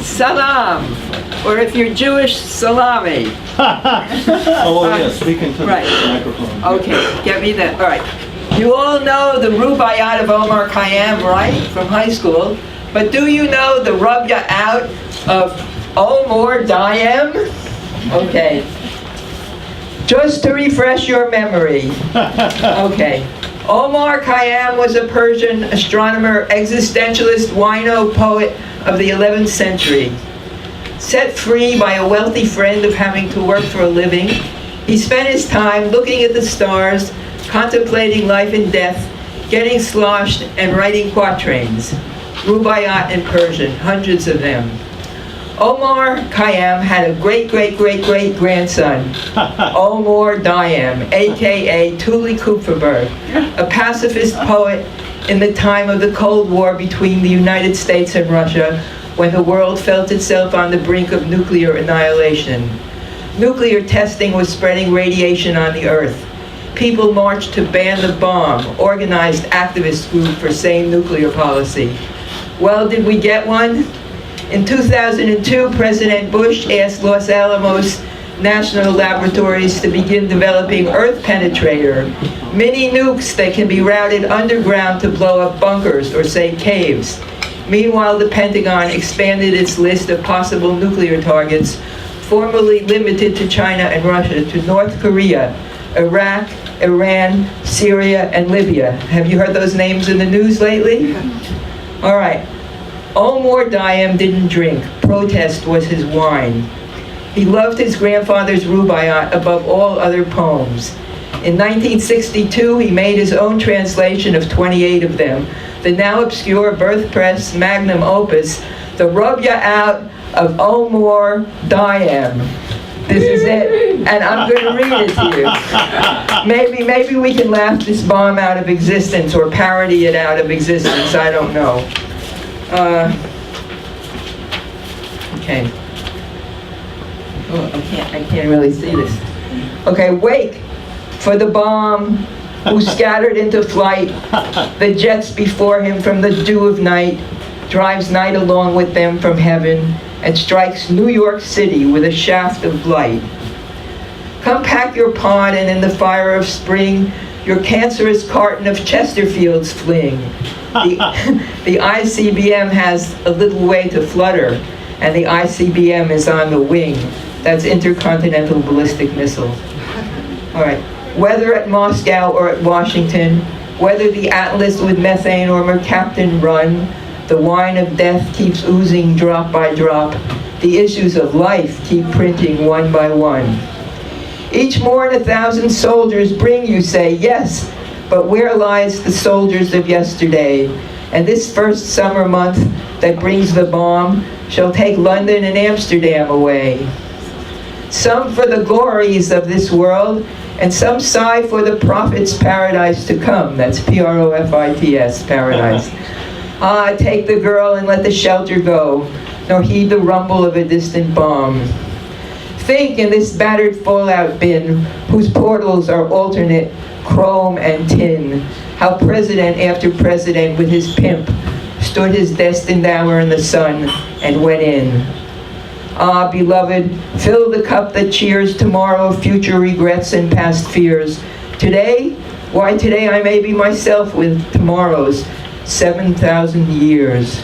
Salam, or if you're Jewish, salami. Yeah, speaking to the Right. microphone. Okay, get me that. All right. You all know the Rubaiyat of Omar Khayyam, right, from high school. But do you know the Rubaiyat of Omore Diem? Okay. Just to refresh your memory. Okay. Omar Khayyam was a Persian astronomer, existentialist, wino poet of the 11th century. Set free by a wealthy friend of having to work for a living, he spent his time looking at the stars, contemplating life and death, getting sloshed, and writing quatrains. Rubaiyat in Persian, hundreds of them. Omar Khayyam had a great-great-great-great-grandson, Omore Diem, a.k.a. Tuli Kuperberg, a pacifist poet in the time of the Cold War between the United States and Russia, when the world felt itself on the brink of nuclear annihilation. Nuclear testing was spreading radiation on the Earth. People marched to ban the bomb, organized activist group for sane nuclear policy. Well, did we get one? In 2002, President Bush asked Los Alamos National Laboratories to begin developing Earth Penetrator, mini nukes that can be routed underground to blow up bunkers or, say, caves. Meanwhile, the Pentagon expanded its list of possible nuclear targets, formerly limited to China and Russia, to North Korea, Iraq, Iran, Syria, and Libya. Have you heard those names in the news lately? All right. Omore Diem didn't drink. Protest was his wine. He loved his grandfather's Rubaiyat above all other poems. In 1962, he made his own translation of 28 of them, the now obscure Birth Press magnum opus, the Rubaiyat of Omore Diem. This is it, and I'm going to read it to you. Maybe we can laugh this bomb out of existence or parody it out of existence. I don't know. Okay. Oh, I can't really see this. Okay, wake for the bomb who scattered into flight the jets before him from the dew of night, drives night along with them from heaven, and strikes New York City with a shaft of light. Come pack your pod, and in the fire of spring, your cancerous carton of Chesterfields fling. The ICBM has a little way to flutter, and the ICBM is on the wing. That's Intercontinental Ballistic Missile. All right. Whether at Moscow or at Washington, whether the Atlas with methane or mercaptan run, the wine of death keeps oozing drop by drop. The issues of life keep printing one by one. Each morn 1,000 soldiers bring, you say, yes, but where lies the soldiers of yesterday? And this first summer month that brings the bomb shall take London and Amsterdam away. Some for the glories of this world, and some sigh for the prophet's paradise to come. That's P-R-O-F-I-T-S, paradise. Ah, take the girl and let the shelter go, nor heed the rumble of a distant bomb. Think in this battered fallout bin, whose portals are alternate chrome and tin, how president after president with his pimp stood his destined hour in the sun and went in. Ah, beloved, fill the cup that cheers tomorrow, future regrets and past fears. Today, why today I may be myself with tomorrow's 7,000 years.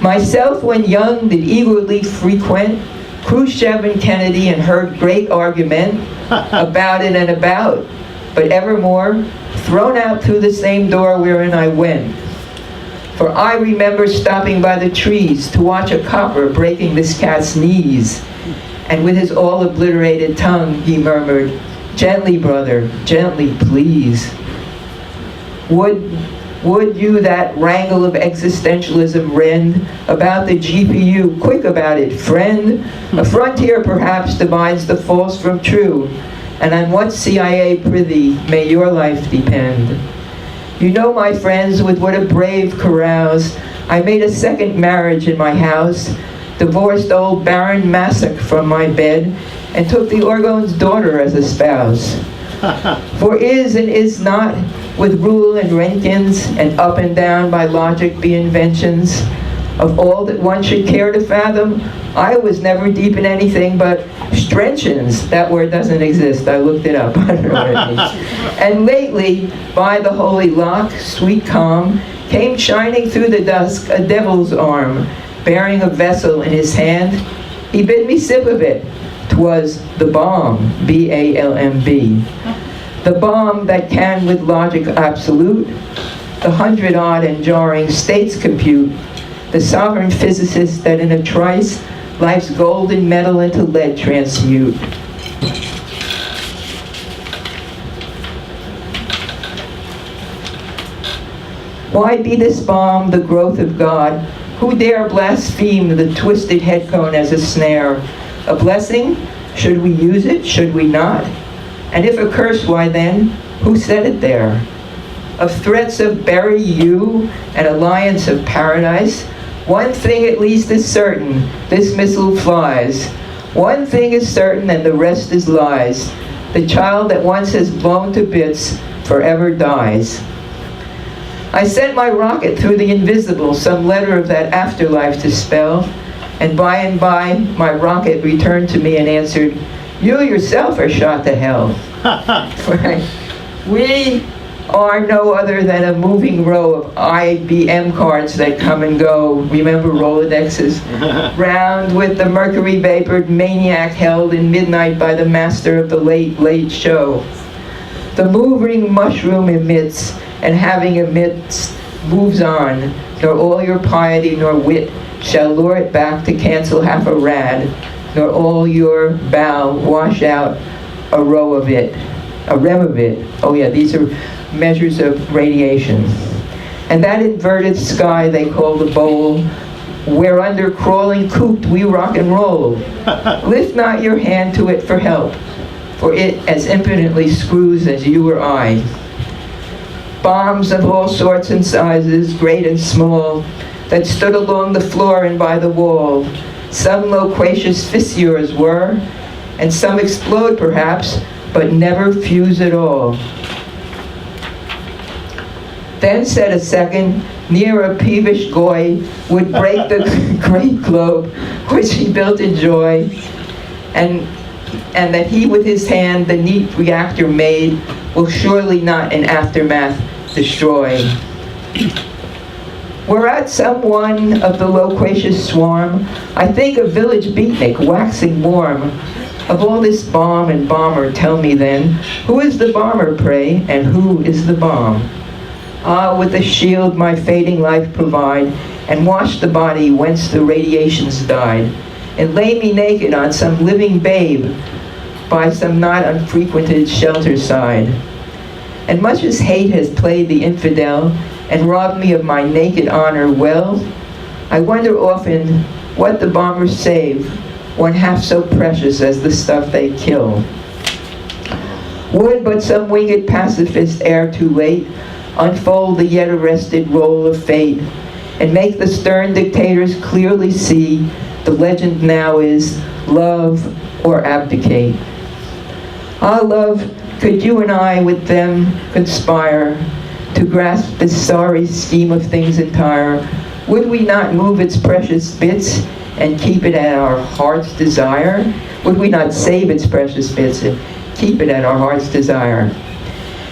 Myself when young did eagerly frequent Khrushchev and Kennedy and heard great argument about it and about, but evermore thrown out through the same door wherein I went. For I remember stopping by the trees to watch a copper breaking this cat's knees, and with his all obliterated tongue he murmured, "Gently, brother, gently, please." Would you that wrangle of existentialism rend about the GPU? Quick about it, friend. A frontier perhaps divides the false from true, and on what CIA prithee may your life depend? You know, my friends, with what a brave carouse I made a second marriage in my house, divorced old Baron Massac from my bed, and took the Orgone's daughter as a spouse. For is and is not, with rule and Rankins, and up and down by logic be inventions, Of all that one should care to fathom, I was never deep in anything but strenchins. That word doesn't exist. I looked it up. I don't know what it means. And lately, by the holy lock, sweet calm, came shining through the dusk a devil's arm, bearing a vessel in his hand. He bid me sip of it. 'Twas the balm, B-A-L-M-B. The balm that can with logic absolute the 100-odd and jarring states compute, the sovereign physicist that in a trice life's golden metal into lead transmute. Why be this balm the growth of God? Who dare blaspheme the twisted head cone as a snare? A blessing? Should we use it? Should we not? And if a curse, why then, who said it there? Of threats of bury you, an alliance of paradise, one thing at least is certain, this missile flies. One thing is certain and the rest is lies. The child that once has blown to bits forever dies. I sent my rocket through the invisible, some letter of that afterlife to spell, and by my rocket returned to me and answered, you yourself are shot to hell. Right? We are no other than a moving row of IBM cards that come and go. Remember Rolodexes? Round with the mercury-vapored maniac held in midnight by the master of the late, late show. The moving mushroom emits, and having emits, moves on, nor all your piety nor wit shall lure it back to cancel half a rad, nor all your bow wash out a row of it, a rem of it. Oh yeah, these are measures of radiation. And that inverted sky they call the bowl, where under crawling cooped we rock and roll. Lift not your hand to it for help, for it as impotently screws as you or I. Bombs of all sorts and sizes, great and small, that stood along the floor and by the wall. Some loquacious fissures were, and some explode perhaps, but never fuse at all. Then said a second, near a peevish goy would break the great globe which he built in joy, and that he with his hand the neat reactor made will surely not in aftermath destroy. Whereat some one of the loquacious swarm, I think a village beatnik waxing warm, of all this bomb and bomber tell me then, who is the bomber pray, and who is the bomb? Ah, with a shield my fading life provide, and wash the body whence the radiations died, and lay me naked on some living babe, by some not unfrequented shelter side. And much as hate has played the infidel, and robbed me of my naked honor well, I wonder often what the bombers save, one half so precious as the stuff they kill. Would but some winged pacifist ere too late unfold the yet arrested roll of fate, and make the stern dictators clearly see the legend now is love or abdicate. Ah, love, could you and I with them conspire to grasp this sorry scheme of things entire, would we not move its precious bits and keep it at our heart's desire? Would we not save its precious bits and keep it at our heart's desire?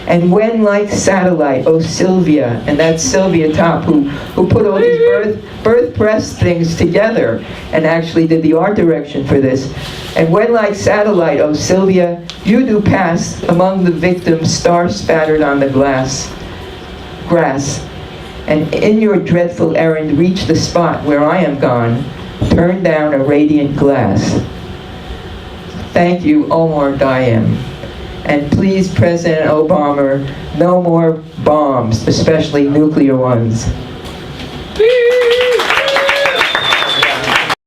And when like satellite, oh Sylvia, and that's Sylvia Top who put all these birth press things together and actually did the art direction for this. And when like satellite, oh Sylvia, you do pass among the victims star spattered on the grass, and in your dreadful errand reach the spot where I am gone, turn down a radiant glass. Thank you, Omore Diem. And please, President Obama, no more bombs, especially nuclear ones.